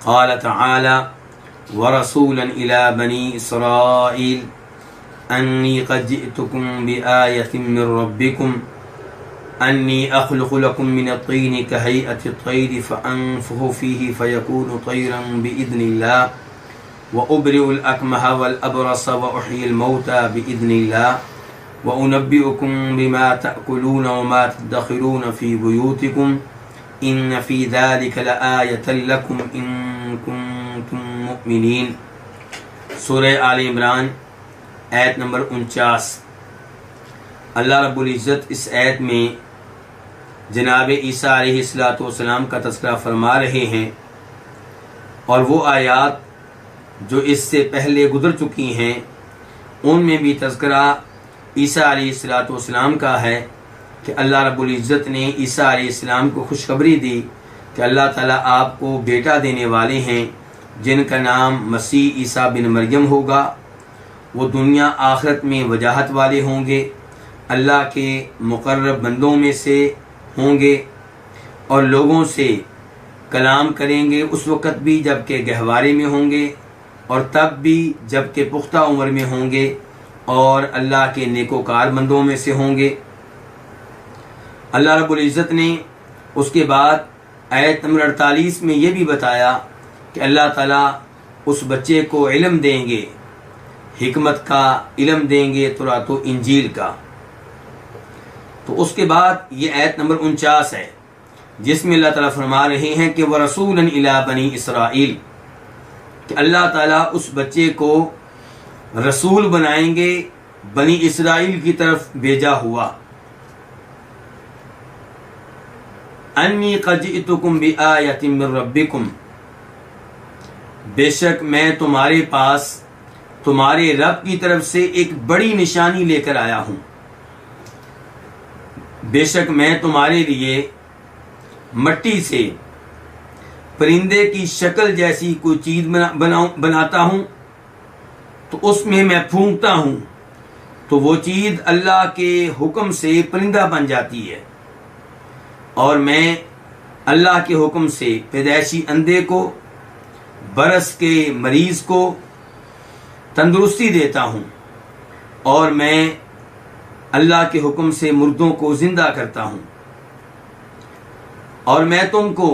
قال تعالی ورسولا إلى بني إسرائيل أني قد جئتكم بآية من ربكم أني أخلق لكم من الطين كهيئة الطير فأنفخ فيه فيكون طيرا بإذن الله وأبرئ الأكمه والأبرص وأحيي الموتى بإذن الله وأنبئكم بما تأكلون وما تدخرون في بيوتكم إن في ذلك لآية لكم إن كنتم مؤمنين۔ سورہ آل عمران آیت نمبر 49۔ اللہ رب العزت اس آیت میں جناب عیسیٰ علیہ السلام کا تذکرہ فرما رہے ہیں، اور وہ آیات جو اس سے پہلے گزر چکی ہیں ان میں بھی تذکرہ عیسیٰ علیہ السلام کا ہے کہ اللہ رب العزت نے عیسیٰ علیہ السلام کو خوشخبری دی کہ اللہ تعالیٰ آپ کو بیٹا دینے والے ہیں جن کا نام مسیح عیسیٰ بن مریم ہوگا۔ وہ دنیا آخرت میں وجاہت والے ہوں گے، اللہ کے مقرب بندوں میں سے ہوں گے، اور لوگوں سے کلام کریں گے اس وقت بھی جب کہ گہوارے میں ہوں گے، اور تب بھی جب کہ پختہ عمر میں ہوں گے، اور اللہ کے نیکوکار بندوں میں سے ہوں گے۔ اللہ رب العزت نے اس کے بعد آیت نمبر 48 میں یہ بھی بتایا کہ اللہ تعالیٰ اس بچے کو علم دیں گے، حکمت کا علم دیں گے، تورات و انجیل کا۔ تو اس کے بعد یہ آیت نمبر 49 ہے جس میں اللہ تعالیٰ فرما رہے ہیں کہ وَرَسُولًا إِلَىٰ بَنِي إِسْرَائِيل، کہ اللہ تعالیٰ اس بچے کو رسول بنائیں گے، بنی اسرائیل کی طرف بھیجا ہوا۔ انی قد جئتکم بآیۃ من ربکم، بے شک میں تمہارے پاس تمہارے رب کی طرف سے ایک بڑی نشانی لے کر آیا ہوں۔ بے شک میں تمہارے لیے مٹی سے پرندے کی شکل جیسی کوئی چیز بناتا ہوں، تو اس میں پھونکتا ہوں تو وہ چیز اللہ کے حکم سے پرندہ بن جاتی ہے، اور میں اللہ کے حکم سے پیدائشی اندھے کو، برس کے مریض کو تندرستی دیتا ہوں، اور میں اللہ کے حکم سے مردوں کو زندہ کرتا ہوں، اور میں تم کو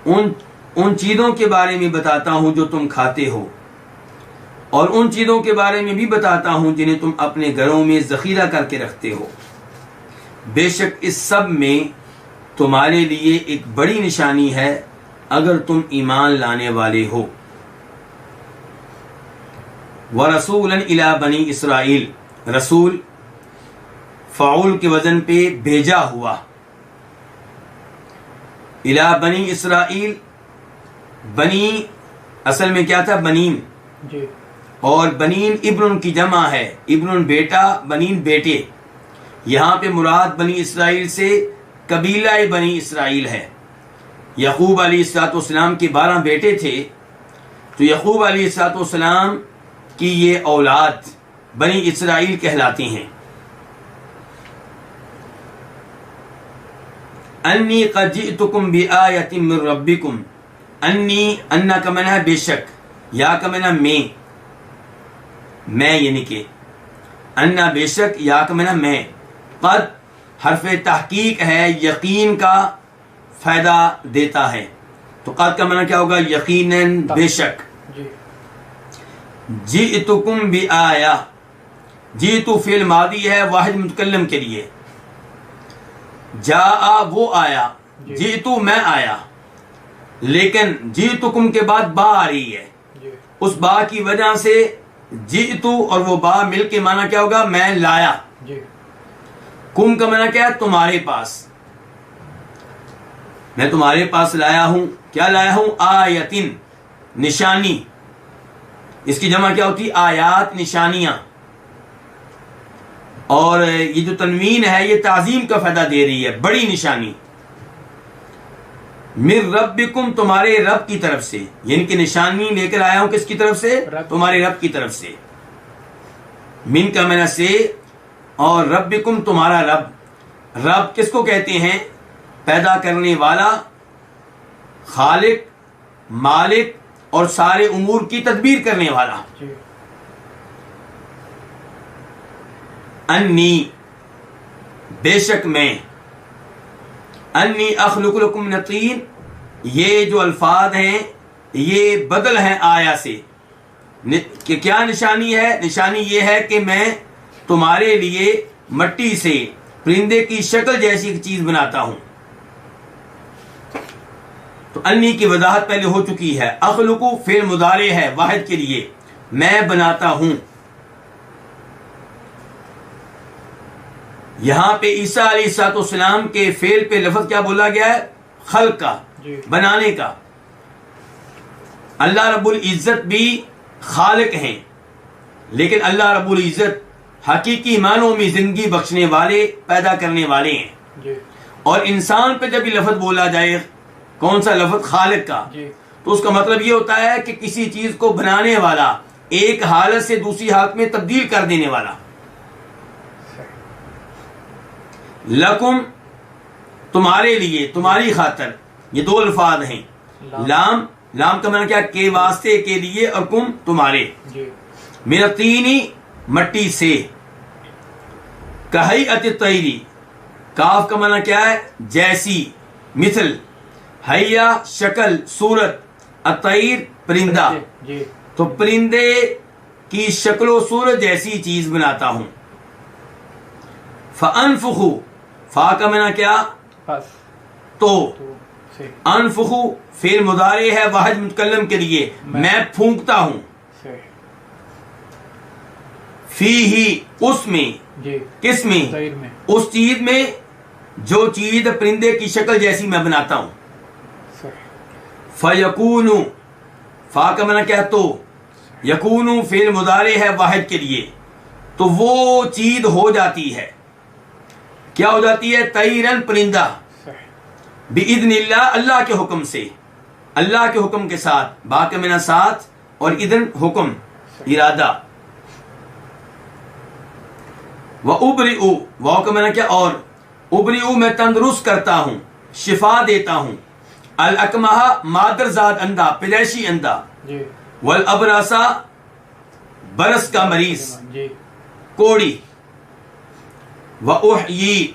ان چیزوں کے بارے میں بتاتا ہوں جو تم کھاتے ہو، اور ان چیزوں کے بارے میں بھی بتاتا ہوں جنہیں تم اپنے گھروں میں ذخیرہ کر کے رکھتے ہو۔ بے شک اس سب میں تمہارے لیے ایک بڑی نشانی ہے اگر تم ایمان لانے والے ہو۔ وَرَسُولًا إِلَىٰ بَنِي إِسْرَائِيل، رسول فعول کے وزن پہ بھیجا ہوا۔ اِلَىٰ بنی اسرائیل، بنی اصل میں کیا تھا؟ بنین، جی، اور بنین ابن کی جمع ہے، ابن بیٹا، بنین بیٹے۔ یہاں پہ مراد بنی اسرائیل سے قبیلہ بنی اسرائیل ہے۔ یعقوب علیہ السلام کے 12 بیٹے تھے، تو یعقوب علیہ السلام کی یہ اولاد بنی اسرائیل کہلاتی ہیں۔ انی قد جئتکم بآیۃ من ربکم، انی، انا کا معنی ہے بے شک، یا کا معنی میں یعنی کہ انا بے شک، یا کا معنی میں، قد حرف تحقیق ہے، یقین کا فائدہ دیتا ہے، تو قد کا معنی کیا ہوگا؟ یقیناً، بے شک۔ جی، جئتکم بآیہ، جئتو فعل ماضی ہے واحد متکلم کے لیے، جاء وہ آیا، جئتو میں آیا، لیکن جئتکم کے بعد با آ رہی ہے، جی، اس با کی وجہ سے جئتو اور وہ با مل کے معنی کیا ہوگا؟ میں لایا۔ جی، کم کا معنی کیا ہے؟ تمہارے پاس، میں تمہارے پاس لایا ہوں۔ کیا لایا ہوں؟ آیتن، نشانی۔ اس کی جمع کیا ہوتی؟ آیات، نشانیاں۔ اور یہ جو تنوین ہے یہ تعظیم کا فائدہ دے رہی ہے، بڑی نشانی۔ من ربکم، تمہارے رب کی طرف سے، یعنی کہ نشانی لے کر آیا ہوں کس کی طرف سے؟ تمہارے رب کی طرف سے۔ من کا معنی سے، اور ربکم تمہارا رب۔ رب کس کو کہتے ہیں؟ پیدا کرنے والا، خالق، مالک اور سارے امور کی تدبیر کرنے والا. انی بے شک میں، انی اخلق لکم من الطین، یہ جو الفاظ ہیں یہ بدل ہیں آیا سے. کہ کیا نشانی ہے؟ نشانی یہ ہے کہ میں تمہارے لیے مٹی سے پرندے کی شکل جیسی ایک چیز بناتا ہوں. تو انی کی وضاحت پہلے ہو چکی ہے. اخلقو فعل مضارع ہے واحد کے لیے، میں بناتا ہوں. یہاں پہ عیسیٰ علیہ الصلوۃ والسلام کے فعل پہ لفظ کیا بولا گیا ہے؟ خلق کا، بنانے کا. اللہ رب العزت بھی خالق ہیں، لیکن اللہ رب العزت حقیقی معنوں میں زندگی بخشنے والے، پیدا کرنے والے ہیں. اور انسان پہ جب یہ لفظ بولا جائے، کون سا لفظ؟ خالق کا، تو اس کا مطلب یہ ہوتا ہے کہ کسی چیز کو بنانے والا، ایک حالت سے دوسری حالت میں تبدیل کر دینے والا. لکم تمہارے لیے، تمہاری خاطر، یہ دو الفاظ ہیں. لام، لام کا معنی کیا؟ کے واسطے کے لیے، اور کم تمہارے. من الطین مٹی سے. کہیئت الطیر، کاف کا معنی کیا ہے؟ جیسی، مثل. حیا شکل، صورت. الطیر پرندہ. تو پرندے کی شکل و صورت جیسی چیز بناتا ہوں. فانفخ، فا کا معنی کیا؟ تو. انفخ فعل مضارع ہے واحد متکلم کے لیے، میں پھونکتا ہوں. فیہ، اس میں. کس میں؟ اس چیز میں جو چیز پرندے کی شکل جیسی میں بناتا ہوں. فیکون، فا کا معنی کیا؟ تو. یکون فعل مضارع ہے واحد کے لیے، تو وہ چیز ہو جاتی ہے. کیا ہو جاتی ہے؟ طیرن پرندہ. باذن اللہ، اللہ کے حکم سے، اللہ کے حکم کے ساتھ. با کا معنی ساتھ، اور اذن حکم، ارادہ. وابرئ، واو کا معنی کیا؟ اور. ابرئ میں تندرست کرتا ہوں، شفا دیتا ہوں. الاکمہ مادر زاد اندھا، پیدائشی اندھا. والابرص برس کا مریض، کوڑی. وَأُحْيِي،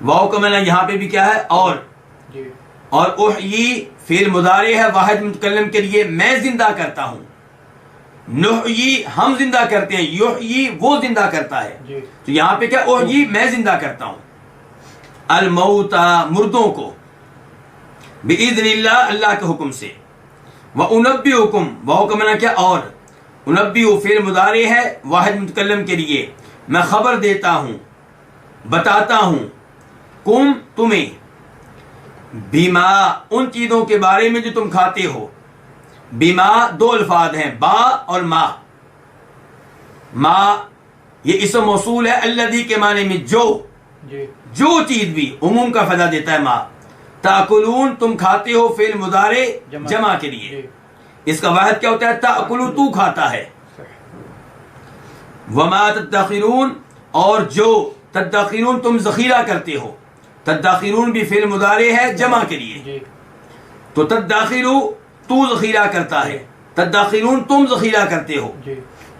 واو کا معنی یہاں پہ بھی کیا ہے؟ اور. اور احیی فعل مضارع ہے واحد متکلم کے لیے، میں زندہ کرتا ہوں. نحیی ہم زندہ کرتے ہیں، یحیی وہ زندہ کرتا ہے. تو یہاں پہ کیا؟ احیی میں زندہ کرتا ہوں. الموتى مردوں کو. باذن اللہ، اللہ کے حکم سے. وانبئکم، واو کا معنی کیا؟ اور. انبئ فعل مضارع ہے واحد متکلم کے لیے، میں خبر دیتا ہوں، بتاتا ہوں. کم تمہیں، بیما ان چیزوں کے بارے میں جو تم کھاتے ہو. بیما دو الفاظ ہیں، با اور ما. ما یہ اسم موصول ہے، الذی کے معنی میں جو. جو چیز بھی عموم کا فائدہ دیتا ہے ما. تاکلون تم کھاتے ہو فعل مضارع جمع کے لیے، اس کا واحد کیا ہوتا ہے؟ تاکلو تو کھاتا ہے. وما تدخرون اور جو تدخرون تم ذخیرہ کرتے ہو. تدخرون بھی فعل مضارع ہے جمع کے لیے، تو تدخرو تو ذخیرہ کرتا ہے، تدخرون تم ذخیرہ کرتے ہو.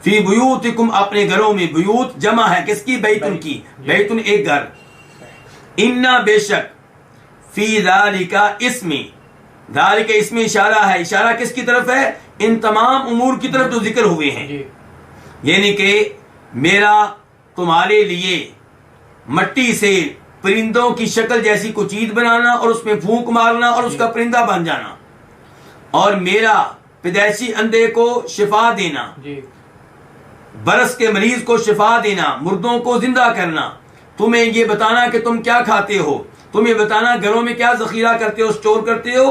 فی بیوتکم اپنے گھروں میں. بیوت جمع ہے کس کی؟ بیتن کی. بیتن ایک گھر. انا بے شک، فی ذالک اسم، ذالک اسم اشارہ ہے. اشارہ کس کی طرف ہے؟ ان تمام امور کی طرف جو ذکر ہوئے ہیں. یعنی کہ میرا تمہارے لیے مٹی سے پرندوں کی شکل جیسی کوئی چیز بنانا، اور اس میں پھونک مارنا اور اس کا پرندہ بن جانا، اور میرا پیدائشی اندھے کو شفا دینا، برس کے مریض کو شفا دینا، مردوں کو زندہ کرنا، تمہیں یہ بتانا کہ تم کیا کھاتے ہو، تمہیں بتانا گھروں میں کیا ذخیرہ کرتے ہو، اسٹور کرتے ہو.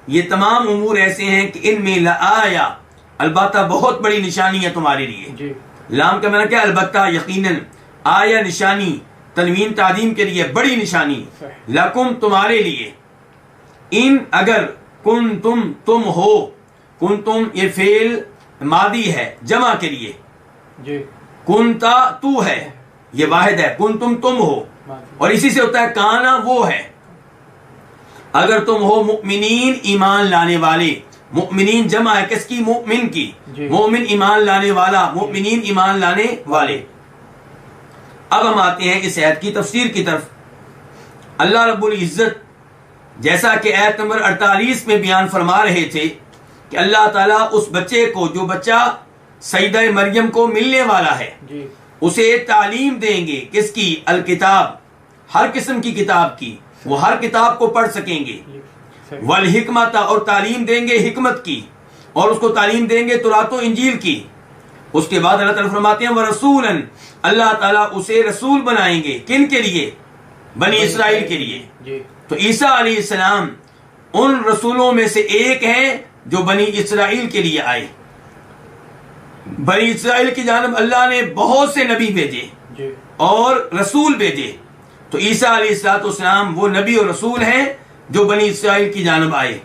یہ تمام امور ایسے ہیں کہ ان میں لآیا، البتہ بہت بڑی نشانی ہے تمہارے لیے. لام کا معنی کیا؟ البتہ، یقیناً. آیا نشانی، تنوین تعظیم کے لیے، بڑی نشانی. لکم تمہارے لیے. ان اگر، کن تم ہو. کن تم یہ فعل ماضی ہے جمع کے لیے. کنتا تو ہے، یہ واحد ہے. کن تم ہو، اور اسی سے ہوتا ہے کانا وہ ہے. اگر تم ہو مؤمنین ایمان لانے والے، مؤمنین جمع ہے کس کی؟ مؤمن کی. مومن ایمان لانے والا، مؤمنین ایمان لانے والے. اب ہم آتے ہیں اس آیت کی تفسیر کی طرف. اللہ رب العزت جیسا کہ آیت نمبر 48 میں بیان فرما رہے تھے کہ اللہ تعالیٰ اس بچے کو، جو بچہ سیدہ مریم کو ملنے والا ہے، اسے تعلیم دیں گے. کس کی؟ الکتاب، ہر قسم کی کتاب کی. وہ ہر کتاب کو پڑھ سکیں گے. والحکمت، اور تعلیم دیں گے حکمت کی، اور اس کو تعلیم دیں گے تورات و انجیل کی. اس کے بعد اللہ تعالیٰ فرماتے ہیں ورسولاً، اللہ تعالیٰ اسے رسول بنائیں گے. کن کے لیے؟ بنی اسرائیل کے لیے. تو عیسیٰ علیہ السلام ان رسولوں میں سے ایک ہیں جو بنی اسرائیل کے لیے آئے. بنی اسرائیل کی جانب اللہ نے بہت سے نبی بھیجے اور رسول بھیجے. تو عیسیٰ علیہ السلام وہ نبی اور رسول ہیں جو بنی اسرائیل کی جانب آئے.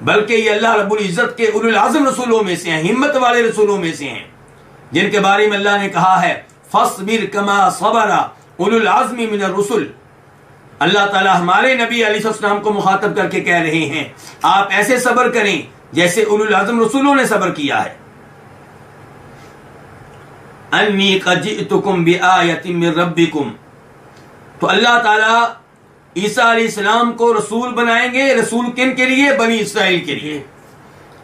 بلکہ یہ اللہ رب العزت کے اولو العزم رسولوں میں سے ہیں، ہمت والے رسولوں میں سے ہیں، جن کے بارے میں اللہ نے کہا ہے فاصبر کما صبر اولو العزم من الرسل. اللہ تعالیٰ ہمارے نبی علیہ السلام کو مخاطب کر کے کہہ رہے ہیں آپ ایسے صبر کریں جیسے اولو العزم رسولوں نے صبر کیا ہے. انی قد جئتکم بآیۃ من ربکم. تو اللہ تعالیٰ عیسیٰ علیہ السلام کو رسول بنائیں گے. رسول کن کے لیے؟ بنی اسرائیل کے لیے.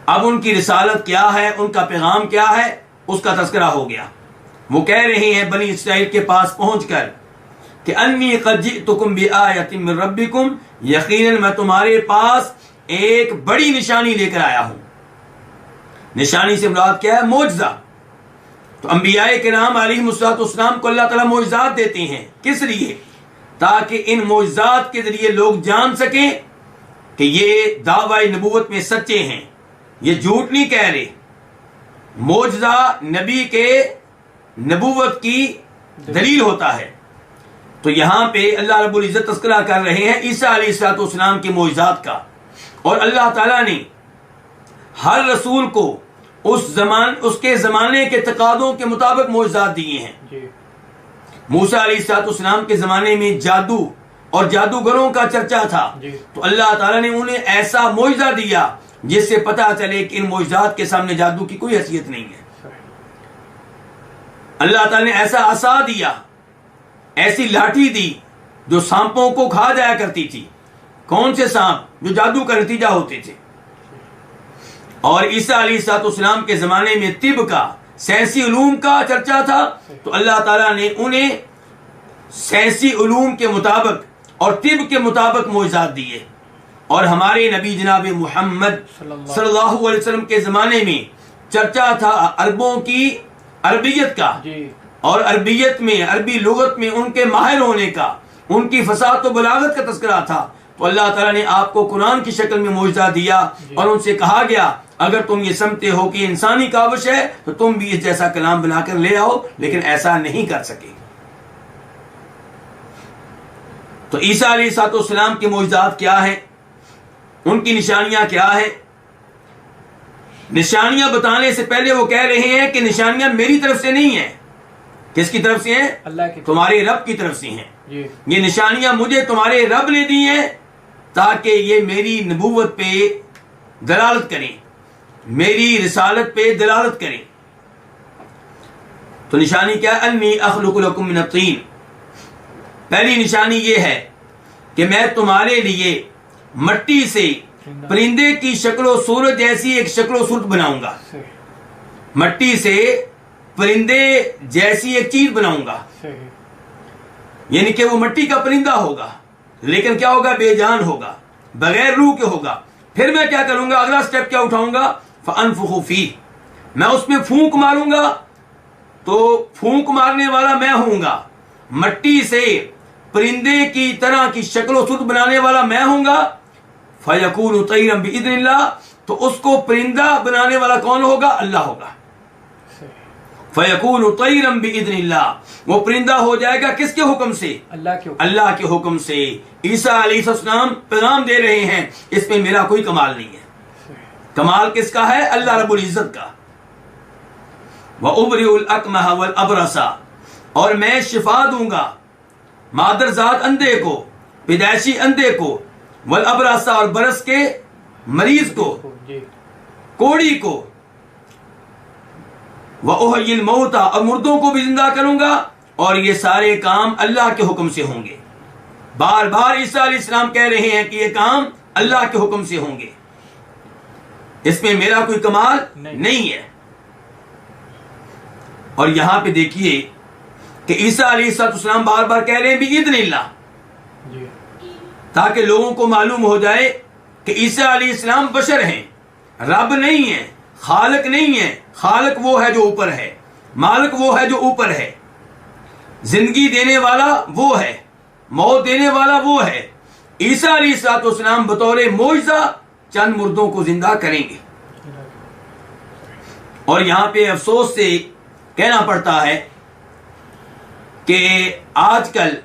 اب ان کی رسالت کیا ہے، ان کا پیغام کیا ہے، اس کا تذکرہ ہو گیا. وہ کہہ رہے ہیں بنی اسرائیل کے پاس پہنچ کر کہ انی قد جئتکم بآیۃ من ربکم، یقیناً میں تمہارے پاس ایک بڑی نشانی لے کر آیا ہوں. نشانی سے مراد کیا ہے؟ معجزہ. تو انبیاء کرام علیہم السلام کو اللہ تعالیٰ معجزات دیتے ہیں. کس لیے؟ تاکہ ان معجزات کے ذریعے لوگ جان سکیں کہ یہ دعوی نبوت میں سچے ہیں، یہ جھوٹ نہیں کہہ رہے. معجزہ نبی کے نبوت کی دلیل ہوتا ہے. تو یہاں پہ اللہ رب العزت تذکرہ کر رہے ہیں عیسیٰ علیہ السلام کے معجزات کا. اور اللہ تعالیٰ نے ہر رسول کو اس کے زمانے کے تقاضوں کے مطابق معجزات دیے ہیں. موسیٰ علیہ السلام کے زمانے میں جادو اور جادوگروں کا چرچا تھا. تو اللہ تعالیٰ نے انہیں ایسا معجزہ دیا جس سے پتہ چلے کہ ان معجزات کے سامنے جادو کی کوئی حیثیت نہیں ہے. اللہ تعالیٰ نے ایسا عصا دیا، ایسی لاٹھی دی جو سانپوں کو کھا جایا کرتی تھی. کون سے سانپ؟ جو جادو کا نتیجہ ہوتے تھے. اور عیسیٰ علیہ السلام کے زمانے میں طب کا، سائنسی علوم کا چرچا تھا. تو اللہ تعالیٰ نے انہیں سائنسی علوم کے مطابق اور طب کے مطابق معجزات دیے. اور ہمارے نبی جناب محمد صلی اللہ علیہ وسلم کے زمانے میں چرچا تھا عربوں کی عربیت کا، اور عربیت میں، عربی لغت میں ان کے ماہر ہونے کا، ان کی فصاحت و بلاغت کا تذکرہ تھا. تو اللہ تعالیٰ نے آپ کو قرآن کی شکل میں معجزہ دیا اور ان سے کہا گیا اگر تم یہ سمجھتے ہو کہ انسانی کاوش ہے تو تم بھی اس جیسا کلام بنا کر لے آؤ، لیکن ایسا نہیں کر سکے. تو عیسیٰ علیہ السلام کے معجزات کیا ہیں، ان کی نشانیاں کیا ہیں؟ نشانیاں بتانے سے پہلے وہ کہہ رہے ہیں کہ نشانیاں میری طرف سے نہیں ہیں. کس کی طرف سے ہیں؟ اللہ کی، تمہارے رب کی طرف سے ہیں. یہ نشانیاں مجھے تمہارے رب نے دی ہیں تاکہ یہ میری نبوت پہ دلالت کریں، میری رسالت پہ دلالت کریں. تو نشانی کیا ہے؟ انی اخلق لکم من الطین. پہلی نشانی یہ ہے کہ میں تمہارے لیے مٹی سے پرندے کی شکل و صورت جیسی ایک شکل و صورت بناؤں گا. مٹی سے پرندے جیسی ایک چیز بناؤں گا، یعنی کہ وہ مٹی کا پرندہ ہوگا لیکن کیا ہوگا؟ بے جان ہوگا، بغیر روح کے ہوگا. پھر میں کیا کروں گا؟ اگلا سٹیپ کیا اٹھاؤں گا؟ فانفخ فیہ. میں اس میں پھونک ماروں گا. تو پھونک مارنے والا میں ہوں گا، مٹی سے پرندے کی طرح کی شکل و صورت بنانے والا میں ہوں گا. فیکون طیرا باذن اللہ. تو اس کو پرندہ بنانے والا کون ہوگا؟ اللہ ہوگا. فیکون طیرا باذن اللہ. وہ پرندہ ہو جائے گا کس کے حکم سے؟ اللہ کے حکم سے. عیسیٰ علیہ السلام پیغام دے رہے ہیں اس میں میرا کوئی کمال نہیں ہے. کمال کس کا ہے؟ اللہ رب العزت کا. وَأُبْرِئُ الْأَكْمَحَ وَالْأَبْرَصَ. اور میں شفا دوں گا مادر ذات اندھے کو، پیدائشی اندھے کو، والابرص اور برس کے مریض کو. کوڑی کو، وَأُحْيِي الْمَوْتَى، اور مردوں کو بھی زندہ کروں گا، اور یہ سارے کام اللہ کے حکم سے ہوں گے۔ بار بار عیسیٰ علیہ السلام کہہ رہے ہیں کہ یہ کام اللہ کے حکم سے ہوں گے، اس میں میرا کوئی کمال نہیں ہے۔ اور یہاں پہ دیکھیے کہ عیسیٰ علیہ السلام بار بار کہہ رہے ہیں بِإِذْنِ اللہ، تاکہ لوگوں کو معلوم ہو جائے کہ عیسیٰ علیہ السلام بشر ہیں، رب نہیں ہے، خالق نہیں ہے۔ خالق وہ ہے جو اوپر ہے، مالک وہ ہے جو اوپر ہے، زندگی دینے والا وہ ہے، موت دینے والا وہ ہے۔ عیسیٰ علیہ السلام بطور معجزہ چند مردوں کو زندہ کریں گے۔ اور یہاں پہ افسوس سے کہنا پڑتا ہے کہ آج کل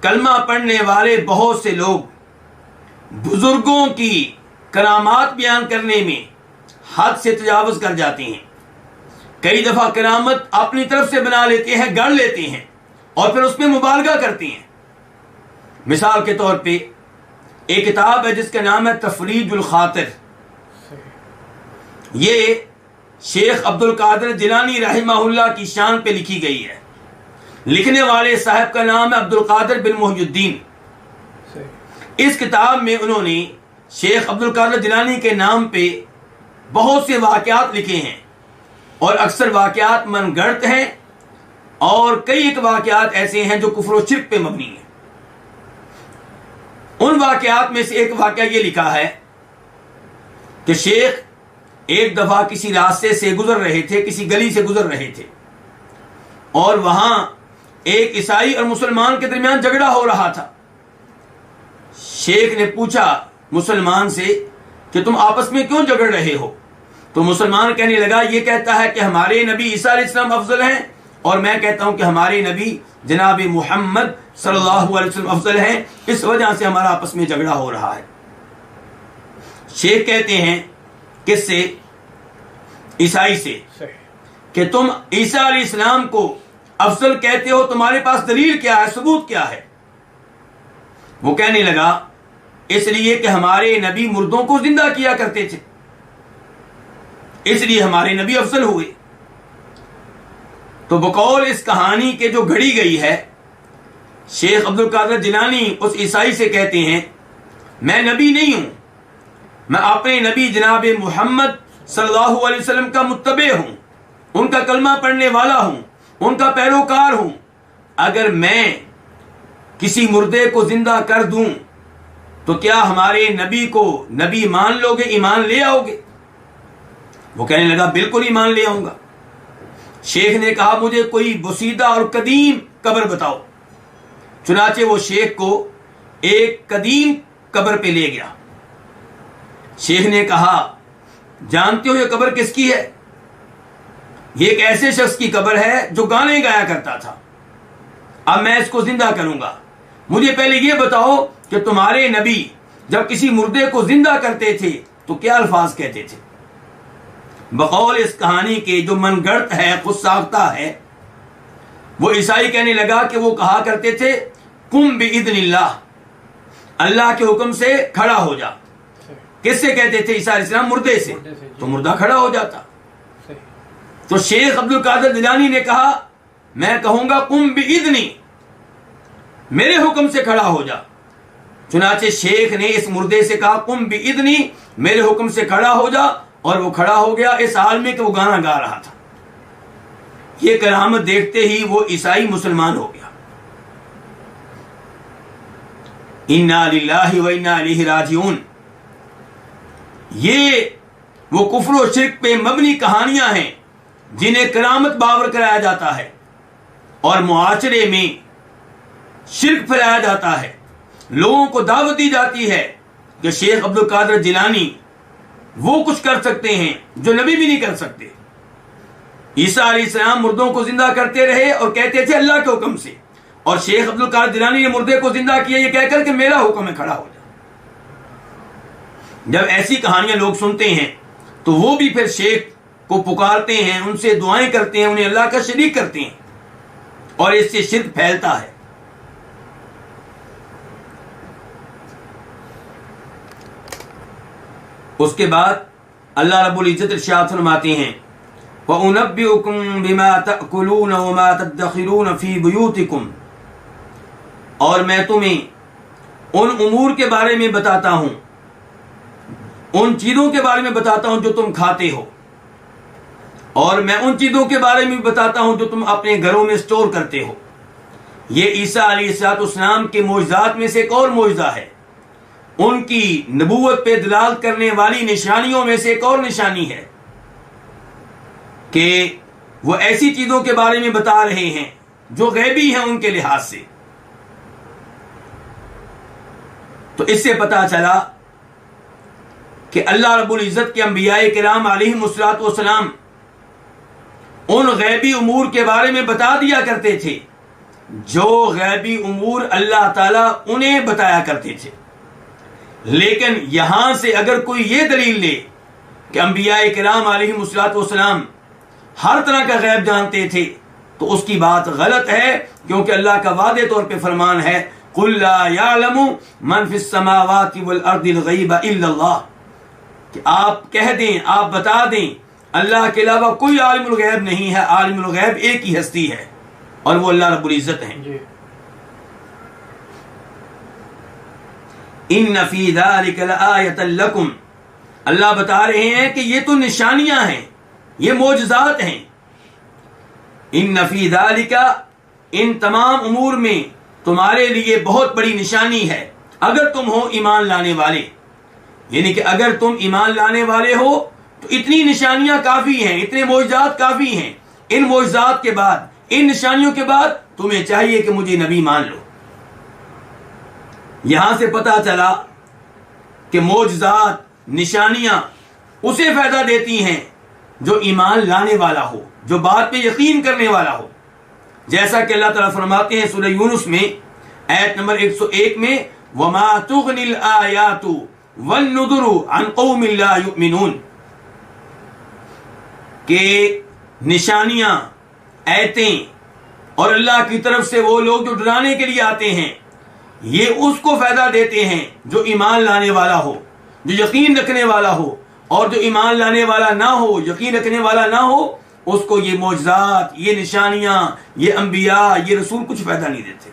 کلمہ پڑھنے والے بہت سے لوگ بزرگوں کی کرامات بیان کرنے میں حد سے تجاوز کر جاتے ہیں۔ کئی دفعہ کرامت اپنی طرف سے بنا لیتے ہیں، گڑھ لیتے ہیں، اور پھر اس میں مبالغہ کرتے ہیں۔ مثال کے طور پہ ایک کتاب ہے جس کا نام ہے تفریج الخاطر، یہ شیخ عبد القادر جیلانی رحمہ اللہ کی شان پہ لکھی گئی ہے۔ لکھنے والے صاحب کا نام ہے عبد القادر بن محی الدین۔ اس کتاب میں انہوں نے شیخ عبد القادر جیلانی کے نام پہ بہت سے واقعات لکھے ہیں، اور اکثر واقعات من گھڑت ہیں، اور کئی ایک واقعات ایسے ہیں جو کفر و شرک پہ مبنی ہیں۔ ان واقعات میں سے ایک واقعہ یہ لکھا ہے کہ شیخ ایک دفعہ کسی راستے سے گزر رہے تھے، کسی گلی سے گزر رہے تھے، اور وہاں ایک عیسائی اور مسلمان کے درمیان جھگڑا ہو رہا تھا۔ شیخ نے پوچھا مسلمان سے کہ تم آپس میں کیوں جھگڑ رہے ہو؟ تو مسلمان کہنے لگا، یہ کہتا ہے کہ ہمارے نبی عیسیٰ علیہ السلام افضل ہیں، اور میں کہتا ہوں کہ ہمارے نبی جناب محمد صلی اللہ علیہ وسلم افضل ہیں، اس وجہ سے ہمارا آپس میں جھگڑا ہو رہا ہے۔ شیخ کہتے ہیں کس سے؟ عیسائی سے، کہ تم عیسیٰ علیہ السلام کو افضل کہتے ہو، تمہارے پاس دلیل کیا ہے، ثبوت کیا ہے؟ وہ کہنے لگا اس لیے کہ ہمارے نبی مردوں کو زندہ کیا کرتے تھے، اس لیے ہمارے نبی افضل ہوئے۔ تو بقول اس کہانی کے جو گھڑی گئی ہے، شیخ عبد القادر جیلانی اس عیسائی سے کہتے ہیں میں نبی نہیں ہوں، میں اپنے نبی جناب محمد صلی اللہ علیہ وسلم کا متبع ہوں، ان کا کلمہ پڑھنے والا ہوں، ان کا پیروکار ہوں۔ اگر میں کسی مردے کو زندہ کر دوں تو کیا ہمارے نبی کو نبی مان لو گے، ایمان لے آؤ گے؟ وہ کہنے لگا بالکل ایمان لے آؤں گا۔ شیخ نے کہا مجھے کوئی بسیدہ اور قدیم قبر بتاؤ۔ چنانچہ وہ شیخ کو ایک قدیم قبر پہ لے گیا۔ شیخ نے کہا جانتے ہو یہ قبر کس کی ہے؟ یہ ایک ایسے شخص کی قبر ہے جو گانے گایا کرتا تھا، اب میں اس کو زندہ کروں گا۔ مجھے پہلے یہ بتاؤ کہ تمہارے نبی جب کسی مردے کو زندہ کرتے تھے تو کیا الفاظ کہتے تھے؟ بقول اس کہانی کے جو من گڑت ہے، خود ساختہ ہے، وہ عیسائی کہنے لگا کہ وہ کہا کرتے تھے قم بإذن اللہ، اللہ کے حکم سے کھڑا ہو جا۔ کس سے کہتے تھے عیسیٰ علیہ السلام؟ مردے سے، تو مردہ کھڑا ہو جاتا۔ تو شیخ عبد القادر جیلانی نے کہا میں کہوں گا قم بإذنی، میرے حکم سے کھڑا ہو جا۔ چنانچہ شیخ نے اس مردے سے کہا قم بإذنی، میرے حکم سے کھڑا ہو جا، اور وہ کھڑا ہو گیا اس حال میں کہ وہ گانا گا رہا تھا۔ یہ کرامت دیکھتے ہی وہ عیسائی مسلمان ہو گیا۔ انا للہ و انا الیہ راجعون، یہ وہ کفر و شرک پہ مبنی کہانیاں ہیں جنہیں کرامت باور کرایا جاتا ہے، اور معاشرے میں شرک پھیلایا جاتا ہے، لوگوں کو دعوت دی جاتی ہے کہ شیخ عبد القادر جیلانی وہ کچھ کر سکتے ہیں جو نبی بھی نہیں کر سکتے۔ عیسیٰ علیہ السلام مردوں کو زندہ کرتے رہے اور کہتے تھے اللہ کے حکم سے، اور شیخ عبد القادر جیلانی نے مردے کو زندہ کیا یہ کہہ کر کہ میرا حکم ہے کھڑا ہو جا۔ جب ایسی کہانیاں لوگ سنتے ہیں تو وہ بھی پھر شیخ کو پکارتے ہیں، ان سے دعائیں کرتے ہیں، انہیں اللہ کا شریک کرتے ہیں، اور اس سے شرک پھیلتا ہے۔ اس کے بعد اللہ رب العزت ارشاد فرماتے ہیں وَأُنَبِّئُكُم بِمَا تَأْكُلُونَ وَمَا تَدَّخِرُونَ فِي بُيُوتِكُمْ، اور میں تمہیں ان امور کے بارے میں بتاتا ہوں، ان چیزوں کے بارے میں بتاتا ہوں جو تم کھاتے ہو، اور میں ان چیزوں کے بارے میں بتاتا ہوں جو تم اپنے گھروں میں سٹور کرتے ہو۔ یہ عیسیٰ علیہ السلام کے معجزات میں سے ایک اور معجزہ ہے، ان کی نبوت پہ دلالت کرنے والی نشانیوں میں سے ایک اور نشانی ہے کہ وہ ایسی چیزوں کے بارے میں بتا رہے ہیں جو غیبی ہیں ان کے لحاظ سے۔ تو اس سے پتہ چلا کہ اللہ رب العزت کے انبیاء کرام علیہم الصلوۃ والسلام ان غیبی امور کے بارے میں بتا دیا کرتے تھے جو غیبی امور اللہ تعالیٰ انہیں بتایا کرتے تھے۔ لیکن یہاں سے اگر کوئی یہ دلیل لے کہ انبیاء کرام علیہم الصلوۃ والسلام ہر طرح کا غیب جانتے تھے تو اس کی بات غلط ہے، کیونکہ اللہ کا واضح طور پہ فرمان ہے قُلْ لَا يَعْلَمُ مَنْ فِي السَّمَاوَاتِ وَالْأَرْضِ الْغَيْبَ إِلَّا اللَّهُ، کہ آپ کہہ دیں، آپ بتا دیں اللہ کے علاوہ کوئی عالم الغیب نہیں ہے، عالم الغیب ایک ہی ہستی ہے اور وہ اللہ رب العزت ہیں۔ إِنَّ فِي ذَلِكَ لَآيَةً لَكُمْ، اللہ بتا رہے ہیں کہ یہ تو نشانیاں ہیں، یہ معجزات ہیں۔ إِنَّ فِي ذَلِكَ، ان تمام امور میں تمہارے لیے بہت بڑی نشانی ہے اگر تم ہو ایمان لانے والے، یعنی کہ اگر تم ایمان لانے والے ہو تو اتنی نشانیاں کافی ہیں، اتنے معجزات کافی ہیں۔ ان معجزات کے بعد، ان نشانیوں کے بعد تمہیں چاہیے کہ مجھے نبی مان لو۔ یہاں سے پتہ چلا کہ معجزات، نشانیاں اسے فائدہ دیتی ہیں جو ایمان لانے والا ہو، جو بات پہ یقین کرنے والا ہو، جیسا کہ اللہ تعالیٰ فرماتے ہیں سورہ یونس میں آیت نمبر 101 میں وَمَا تُغْنِ الْآيَاتُ وَالنُّذُرُ عَنْ قَوْمٍ لَا يُؤْمِنُونَ، کہ نشانیاں، آیتیں اور اللہ کی طرف سے وہ لوگ جو ڈرانے کے لیے آتے ہیں، یہ اس کو فائدہ دیتے ہیں جو ایمان لانے والا ہو، جو یقین رکھنے والا ہو، اور جو ایمان لانے والا نہ ہو، یقین رکھنے والا نہ ہو، اس کو یہ معجزات، یہ نشانیاں، یہ انبیاء، یہ رسول کچھ فائدہ نہیں دیتے۔